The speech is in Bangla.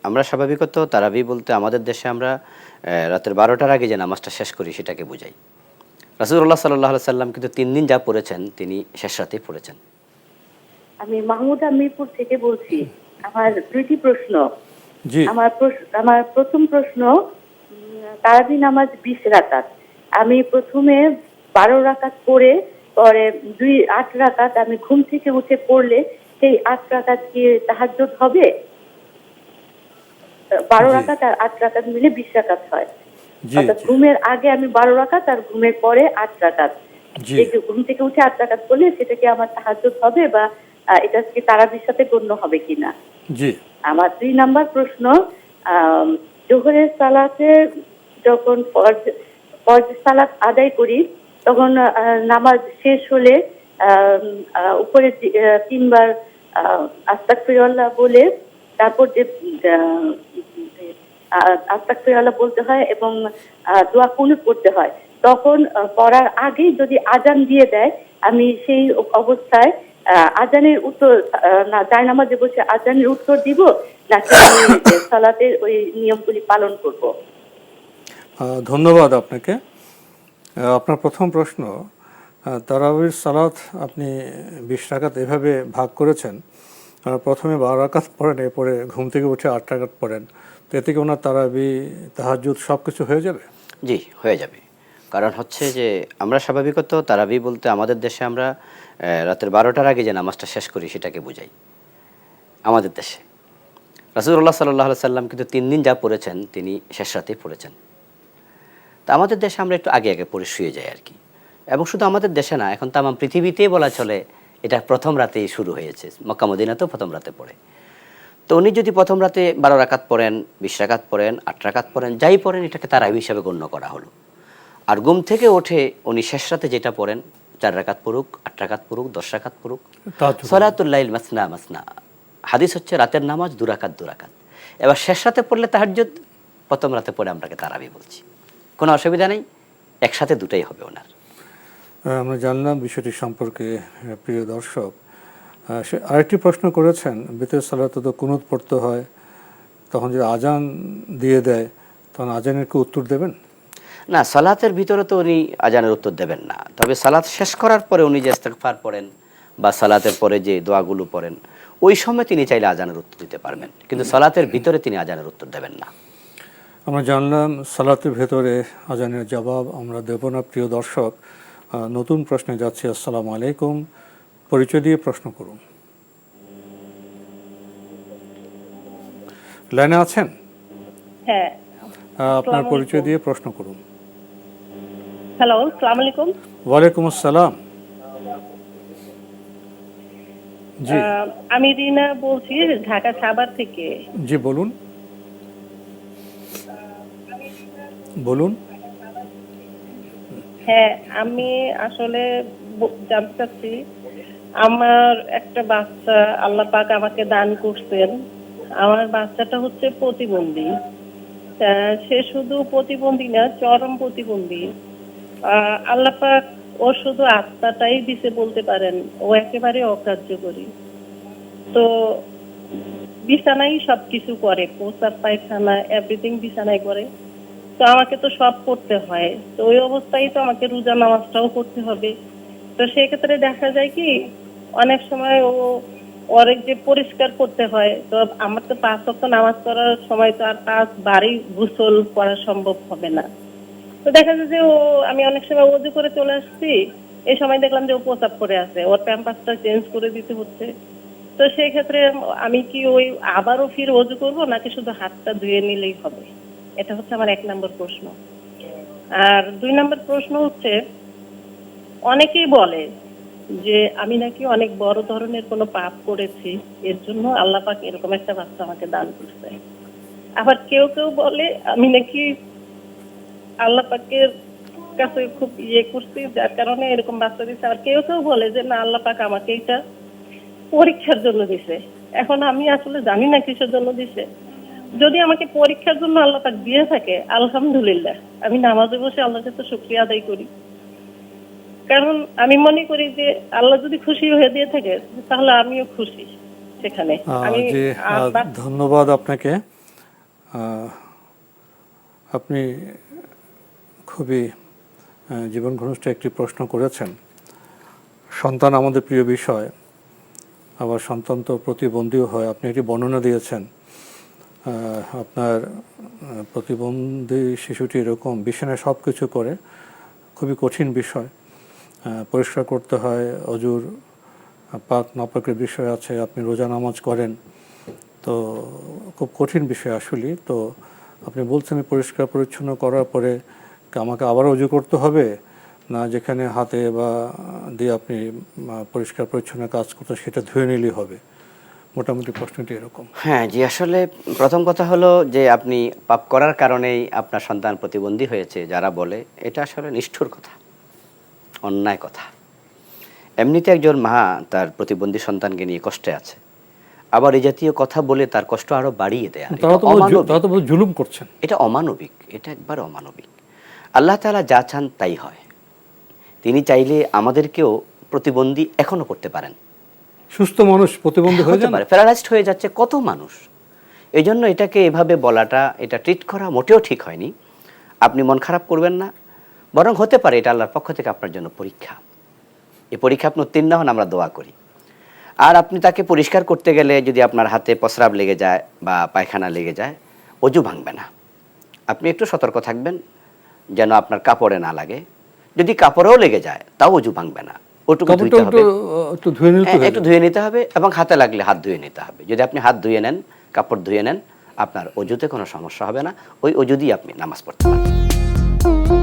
আমরা স্বাভাবিকত তারাবি বলতে আমাদের দেশে আমরা রাতের 12টার আগে যে নামাজটা শেষ করি সেটাকে বুঝাই। রাসূলুল্লাহ সাল্লাল্লাহু আলাইহি সাল্লাম কিন্তু ৩ দিন যা পড়েছেন তিনি শেষ রাতেই পড়েছেন। আমি মাহমুদা মিরপুর থেকে বলছি। আমার দুইটি প্রশ্ন। জি আমার প্রথম প্রশ্ন, তারাবি নামাজ 20 রাকাত। আমি প্রথমে 12 রাকাত পড়ে পরে 8 রাকাত আমি ঘুম থেকে উঠে পড়লে সেই 8 রাকাত কি তাহাজ্জুদ হবে? 12 জি রাকাত আর 8 রাকাত মিলে 20 রাকাত হয়। জি অর্থাৎ জি ঘুমের আগে আমি 12 রাকাত আর ঘুমের পরে 8 রাকাত। জি এই যে ঘুম থেকে উঠে 8 রাকাত পড়লে সেটা কি আমার তাহাজ্জুদ হবে বা এটা কি তারাবির সাথে গণ্য হবে কিনা? জি আমার 2 নাম্বার প্রশ্ন, জোহরের সালাতে যখন ফরজ সালাত আদায় করি তখন নামাজ শেষ হলে উপরে 3 বার আস্তাগফিরুল্লাহ বলে তারপর যে আস্তাগফিরুল্লাহ বলতে হয় এবং দোয়া কুনুত করতে হয়। তখন পড়ার আগেই যদি আজান দিয়ে দেয়, আমি সেই অবস্থায় আজানের উত্তর না জায়নামাজে বসে আজানের উত্তর দিব নাকি আমি সালাতের ওই নিয়মগুলি পালন করব? ধন্যবাদ আপনাকে। আপনার প্রথম প্রশ্ন, তারাবির সালাত আপনি 20 রাকাত এভাবে ভাগ করেছেন। প্রথমে 12 রাকাত পড়েন, এরপরে ঘুম থেকে উঠে 8 রাকাত পড়েন, তো এতে কি ওনার তারাবি তাহাজ্জুদ সব কিছু হয়ে যাবে? জি, হয়ে যাবে। কারণ হচ্ছে যে আমরা স্বাভাবিকত তারাবি বলতে আমাদের দেশে আমরা রাতের 12টার আগে যে নামাজটা শেষ করি সেটাকে বুঝাই আমাদের দেশে। রাসূলুল্লাহ সাল্লাল্লাহু আলাইহি সাল্লাম কিন্তু 3 দিন যা পড়েছেন তিনি শেষ রাতেই পড়েছেন। তা আমাদের দেশে আমরা একটু আগে আগে পড়ে শুয়ে যাই আর কি। এবং শুধু আমাদের দেশে না, এখন তামাম পৃথিবীতেই বলা চলে এটা প্রথম রাতেই শুরু হয়েছে। মক্কা মদিনাতেও প্রথম রাতে পড়ে। তো উনি যদি প্রথম রাতে 12 রাকাত পড়েন, 20 রাকাত পড়েন, 8 রাকাত পড়েন, যাই পড়েন এটাকে তারাবি হিসাবে গণ্য করা হলো। আর ঘুম থেকে উঠে উনি শেষ রাতে যেটা পড়েন 4 রাকাত পড়ুক, 8 রাকাত পড়ুক, 10 রাকাত পড়ুক, তাহাজ্জুদ সলাতুল লাইল মাসনা মাসনা। হাদিস হচ্ছে রাতের নামাজ 2 রাকাত 2 রাকাত। এবার শেষ রাতে পড়লে তাহাজ্জুদ, প্রথম রাতে পড়ে আমরাকে তারাবি বলছি। কোনো অসুবিধা নেই, একসাথে দুটাই হবে ওনার। আমরা জানলাম বিষয়টি সম্পর্কে। প্রিয় দর্শক, সে আরেকটি প্রশ্ন করেছেন, বেতের সালাতে তো কুনুত পড়তে হয়, তখন যদি আজান দিয়ে দেয় তখন আজানের কি উত্তর দেবেন? না, সালাতের ভিতরে তো উনি আজানের উত্তর দেবেন না। তবে সালাত শেষ করার পরে উনি যে ইস্তেগফার পড়েন বা সালাতের পরে যে দোয়াগুলো পড়েন ওই সময় তিনি চাইলে আজানের উত্তর দিতে পারবেন, কিন্তু সালাতের ভিতরে তিনি আজানের উত্তর দেবেন না। আমরা জানলাম সালাতের ভেতরে আজানের জবাব আমরা দেব না। প্রিয় দর্শক, নতুন প্রশ্নে যাচ্ছি। আসসালামু আলাইকুম, পরিচয় দিয়ে প্রশ্ন করুন। লাইনে আছেন? হ্যাঁ, আপনার আসসালামু পরিচয় আলাইকুম। দিয়ে প্রশ্ন করুন। হ্যালো, আসসালামু আলাইকুম। ওয়ালাইকুম আসসালাম। জি আমি রিনা বলছি ঢাকা সাভার থেকে। জি বলুন বলুন। হ্যাঁ, আমি আসলে জানতে চাচ্ছি, আমার একটা বাচ্চা আল্লাহ পাক আমাকে দান করছেন। আমার বাচ্চাটা হচ্ছে প্রতিবন্ধী। সে শুধু প্রতিবন্ধী না, চরম প্রতিবন্ধী। আল্লাহ পাক ও শুধু আত্মাটাই দিছে বলতে পারেন, ও একেবারে অকার্যকরী। তো বিছানায় সবকিছু করে, প্রস্রাব পায়খানা এভরিথিং বিছানায় করে। তো আমাকে তো সব করতে হয়, তো ওই অবস্থায় তো আমাকে রোজা নামাজটাও করতে হবে। তো সেক্ষেত্রে দেখা যায় কি, অনেক সময় ওর যে পরিষ্কার করতে হয়, তো আমার তো 5 ওয়াক্ত নামাজ পড়ার সময় তো আর 5 বারই গোসল করা সম্ভব হবে না। তো দেখা যায় যে আমি অনেক সময় ওযু করে চলে আসছি, এই সময় দেখলাম যে ও প্রস্রাব করে আছে, ওর প্যাম্পাসটা চেঞ্জ করে দিতে হচ্ছে। তো সেই ক্ষেত্রে আমি কি ওই আবারও ফির ওযু করব নাকি শুধু হাতটা ধুয়ে নিলেই হবে? এটা হচ্ছে আমার 1 নম্বর প্রশ্ন। আর 2 নম্বর প্রশ্ন হচ্ছে, অনেকেই বলে যে আমি নাকি অনেক বড় ধরনের কোনো পাপ করেছি, এর জন্য আল্লাহ পাক এরকম একটা বাচ্চা আমাকে দান করছে। আবার কেউ কেউ বলে আমি নাকি আল্লাহ পাকের কাছে খুব করছি, যার কারণে এরকম বাচ্চা দিচ্ছে। আর কেউ কেউ বলে যে না, আল্লাহ পাক আমাকে এটা পরীক্ষার জন্য দিছে। এখন আমি আসলে জানি না কিসের জন্য দিছে। যদি আমাকে পরীক্ষার জন্য আল্লাহ পাক দিয়ে থাকে, আলহামদুলিল্লাহ, আমি নামাজে বসে আল্লাহর কাছে শুকরিয়া আদায় করি। কারণ আমি মনে করি যে আল্লাহ যদি খুশি হয়ে দিয়ে থাকে তাহলে আমিও খুশি সেখানে। আমি জি ধন্যবাদ আপনাকে। আপনি খুবই জীবন ঘনিষ্ঠ একটি প্রশ্ন করেছেন। সন্তান আমাদের প্রিয় বিষয়, আবার সন্তান তো প্রতিবন্ধীও হয়। আপনি একটি বর্ণনা দিয়েছেন আপনার প্রতিবন্ধী শিশুটি এরকম বিছানায় সব কিছু করে, খুবই কঠিন বিষয়, পরিষ্কার করতে হয়, অজুর পাক নাপাকের বিষয় আছে, আপনি রোজা নামাজ করেন, তো খুব কঠিন বিষয় আসলে। তো আপনি বলছেন পরিষ্কার পরিচ্ছন্ন করার পরে আমাকে আবার অজু করতে হবে, না যেখানে হাতে বা দিয়ে আপনি পরিষ্কার পরিচ্ছন্ন কাজ করতে সেটা ধুয়ে নিলেই হবে? মোটামুটি প্রশ্নটি এরকম। হ্যাঁ জি, আসলে প্রথম কথা হলো যে আপনি পাপ করার কারণেই আপনার সন্তান প্রতিবন্ধী হয়েছে যারা বলে, এটা আসলে নিষ্ঠুর কথা, অন্যায় কথা। এমনিতে একজন মা তার প্রতিবন্ধী সন্তানকে নিয়ে কষ্টে আছে, আবার এই জাতীয় কথা বলে তার কষ্ট আরো বাড়িয়ে দেয়, তারা তো জুলুম করছেন। এটা অমানবিক, এটা একবার অমানবিক। আল্লাহ তাআলা যা চান তাই হয়। তিনি চাইলে আমাদেরকেও প্রতিবন্ধী এখনো করতে পারেন। সুস্থ মানুষ প্রতিবন্ধী হয়ে হতে পারে, প্যারালাইজড হয়ে যাচ্ছে কত মানুষ। এই জন্য এটাকে এভাবে বলাটা, এটা ট্রিট করা মোটেও ঠিক হয়নি। আপনি মন খারাপ করবেন না, বরং হতে পারে এটা আল্লাহর পক্ষ থেকে আপনার জন্য পরীক্ষা। এই পরীক্ষা আপনি উত্তীর্ণ হন, আমরা দোয়া করি। আর আপনি তাকে পরিষ্কার করতে গেলে যদি আপনার হাতে প্রস্রাব লেগে যায় বা পায়খানা লেগে যায়, অজু ভাঙবে না। আপনি একটু সতর্ক থাকবেন যেন আপনার কাপড়ে না লাগে। যদি কাপড়েও লেগে যায় তাও অজু ভাঙবে না, ওটুকু ধুইতে হবে, একটু ধুয়ে নিতে হবে, এবং হাতে লাগলে হাত ধুয়ে নিতে হবে। যদি আপনি হাত ধুয়ে নেন, কাপড় ধুয়ে নেন, আপনার অজুতে কোনো সমস্যা হবে না। ওই অজু দিয়ে আপনি নামাজ পড়তে পারবেন।